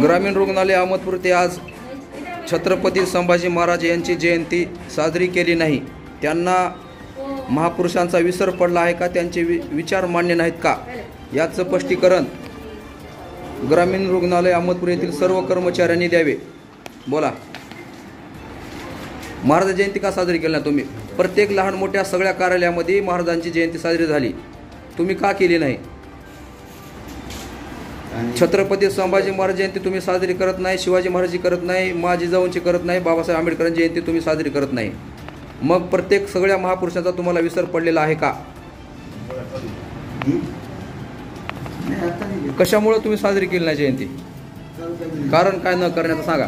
ग्रामीण रुग्णालय अहमदपूर ते आज छत्रपती संभाजी महाराज यांची जयंती साजरी केली नाही. त्यांना महापुरुषांचा विसर पडला आहे का? त्यांचे विचार मान्य नाहीत का? याचं स्पष्टीकरण ग्रामीण रुग्णालय अहमदपूर येथील सर्व कर्मचाऱ्यांनी द्यावे. बोला. महाराज जयंती का साजरी केली नाही तुम्ही? प्रत्येक लहान मोठ्या सगळ्या कार्यालयामध्ये महाराजांची जयंती साजरी झाली, तुम्ही का केली नाही? छत्रपती संभाजी महाराज जयंती तुम्ही साजरी करत नाही, शिवाजी महाराजची करत नाही, मा जिजाऊंची करत नाही, बाबासाहेब आंबेडकरांची जयंती तुम्ही साजरी करत नाही. मग प्रत्येक सगळ्या महापुरुषांचा तुम्हाला विसर पडलेला आहे का? कशामुळे तुम्ही साजरी केली नाही जयंती? कारण काय न करण्याचं सांगा.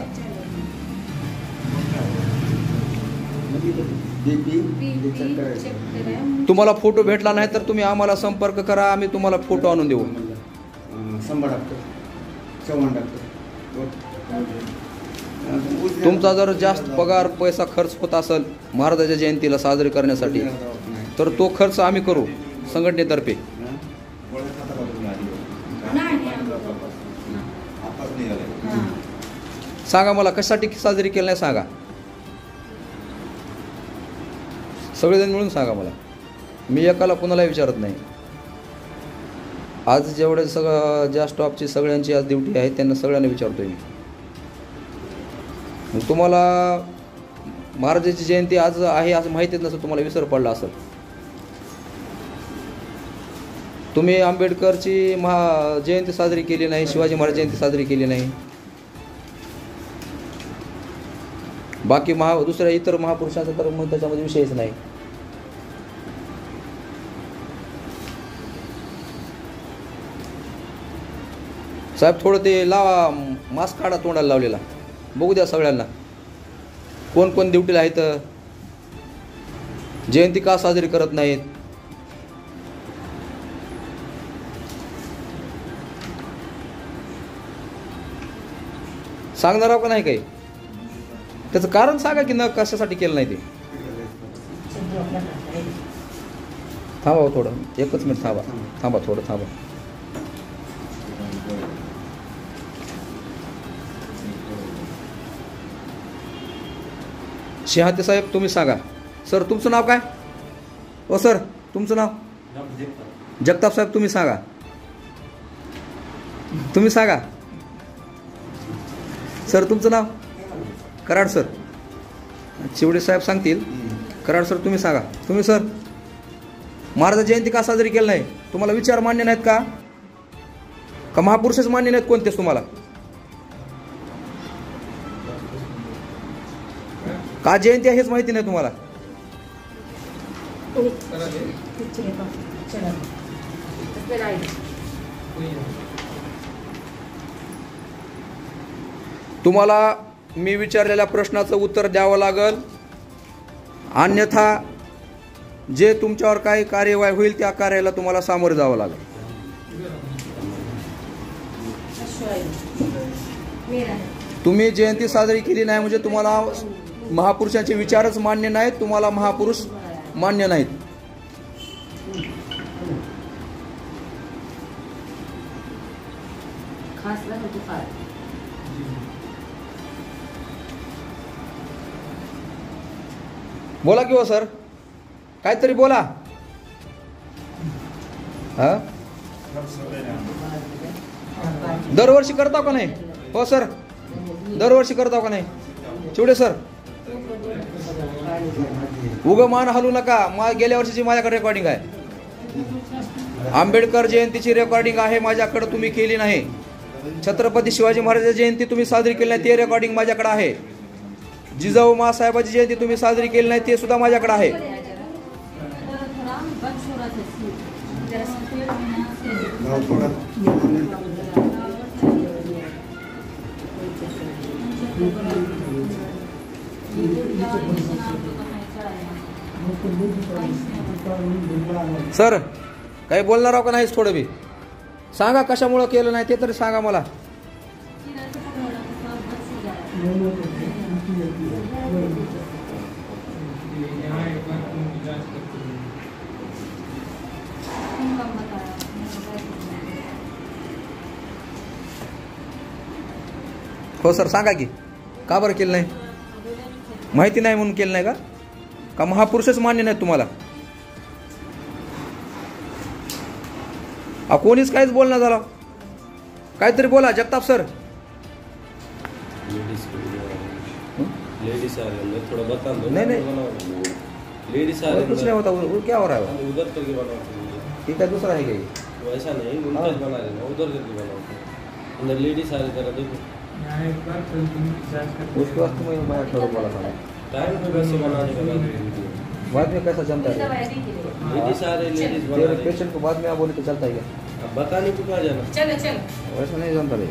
तुम्हाला फोटो भेटला नाही तर तुम्ही आम्हाला संपर्क करा, आम्ही तुम्हाला फोटो आणून देऊ. तुमचा जर जास्त पगार पैसा खर्च होत असेल महाराजाच्या जयंतीला साजरी करण्यासाठी तर तो खर्च आम्ही करू संघटनेतर्फे. सांगा मला कशासाठी साजरी केली नाही सांगा. सगळेजण मिळून सांगा मला. मी एकाला कोणाला विचारत नाही. आज जेवढे सगळं ज्या स्टॉपची सगळ्यांची आज ड्युटी आहे त्यांना सगळ्यांना विचारतोय मी. तुम्हाला महाराजांची जयंती आज आहे असं माहितीच नसेल, तुम्हाला विसर पडला असेल. तुम्ही आंबेडकरची जयंती साजरी केली नाही, शिवाजी महाराज जयंती साजरी केली नाही, बाकी दुसऱ्या इतर महापुरुषांचा तर मग त्याच्यामध्ये विषयच नाही. साहेब थोडं ते लावा, मास्क काढा तोंडाला लावलेला, बघू द्या सगळ्यांना कोण कोण ड्युटीला आहेत, जयंती का साजरी करत नाहीत. सांगणार आहो का नाही काही? त्याचं कारण सांगा की न कशासाठी केलं नाही ते. थांबा थोडं, एकच मिनिट थांबा थोडं थांबा. शहाते साहेब तुम्ही सांगा. सर तुमचं नाव काय? ओ सर तुमचं नाव? जगताप साहेब तुम्ही सांगा. तुम्ही सांगा. सर तुमचं नाव? कराड सर. चिवडे साहेब सांगतील. कराड सर तुम्ही सांगा. तुम्ही सर महाराज जयंती का साजरी केली नाही? तुम्हाला विचार मान्य नाहीत का? का महापुरुषच मान्य नाहीत कोणतेच तुम्हाला? का जयंती आहे हेच माहिती नाही तुम्हाला? तुम्हाला मी विचारलेल्या प्रश्नाचं उत्तर द्यावं लागल, अन्यथा जे तुमच्यावर काही कार्यवाही होईल त्या कार्याला तुम्हाला सामोरे जावं लागेल. तुम्ही जयंती साजरी केली नाही म्हणजे तुम्हाला महापुरुषांचे विचारच मान्य नाहीत, तुम्हाला महापुरुष मान्य नाहीत. बोला की हो सर, काहीतरी बोला. हा दरवर्षी करता का नाही? हो सर दरवर्षी करता का नाही? चिवडे सर उगं मान हलू नका. गेल्या वर्षीची माझ्याकडे रेकॉर्डिंग आहे. आंबेडकर जयंतीची रेकॉर्डिंग आहे माझ्याकडे, तुम्ही केली नाही. छत्रपती शिवाजी महाराजांची जयंती तुम्ही साजरी केली नाही, ते रेकॉर्डिंग माझ्याकडे आहे. जिजाऊ मासाहेबाची जयंती तुम्ही साजरी केली नाही, ते सुद्धा माझ्याकडे आहे. सर काही बोलणार आहो का नाहीच? थोडं बी सांगा कशामुळं केलं नाही ते तरी सांगा मला. हो सर, सांगा की का बरं केलं नाही? माहिती नाही म्हणून केलं नाही का महापुरुषच मान्य नाहीत तुम्हाला? कोणीच काहीच बोलणं झालं. काहीतरी बोला जगताप सर. लेडीज आ रही है, थोड़ा बता दो. नहीं लेडीज आ रही है, कुछ नहीं होता. वो क्या हो रहा है? उधर करके बनाओ. ठीक है, दूसरा है क्या? वैसा नहीं, उनका बना लेना, उधर करके बनाओ. अंदर लेडीज आ रही, जरा देखो. उसके बाद तुम्हें मैं छोड़ो बोला था. टाइम पे वैसे बनाने का बाद में कैसा जमता है? लेडीज आ रही, लेडीज बना तेरे रही. पेशेंट को बाद में आप बोले तो चलता है क्या? अब बताने को कहाँ जाना? चलो चलो. वैसा नहीं जमता रे.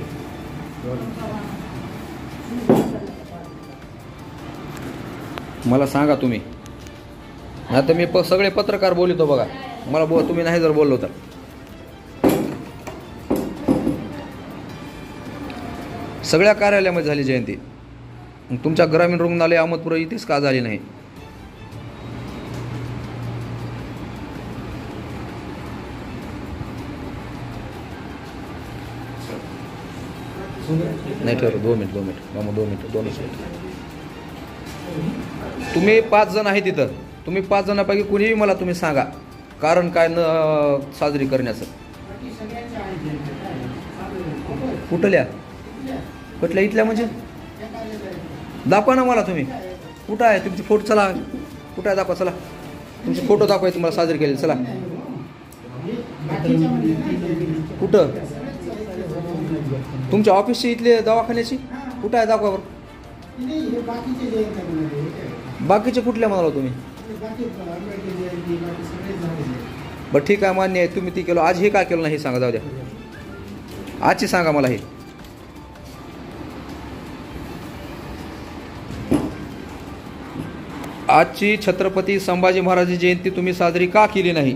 मला सांगा तुम्ही. आता मी सगळे पत्रकार बोलतो बघा. मला तुम्ही नाही जर बोललो तर. सगळ्या कार्यालयामध्ये झाली जयंती. तुमच्या ग्रामीण रुग्णालय अहमदपूर इथेच का झाली नाही? नाही ठेवलं. 2 मिनिट मामा, 2 मिनिट. तुम्ही 5 जण आहे तिथं. तुम्ही 5 जणांपैकी कुणीही मला तुम्ही सांगा कारण काय न साजरी करण्याचं. कुठल्या इथल्या म्हणजे दाखवा ना मला तुम्ही. कुठं आहे तुमचे फोटो? चला, कुठं आहे दाखवा. चला, तुमचे फोटो दाखवा तुम्हाला साजरी केलेली. चला, कुठं? तुमच्या ऑफिसची इथले दवाखान्याची कुठं आहे दाखवा बरं. बाकीचे कुठल्या म्हणाला तुम्ही? बरं ठीक आहे, मान्य आहे. तुम्ही ती केलं. आज हे का केलं नाही सांगा. जाऊ द्या, आजची सांगा मला. हे आजची छत्रपती संभाजी महाराज जयंती तुम्ही साजरी का केली नाही?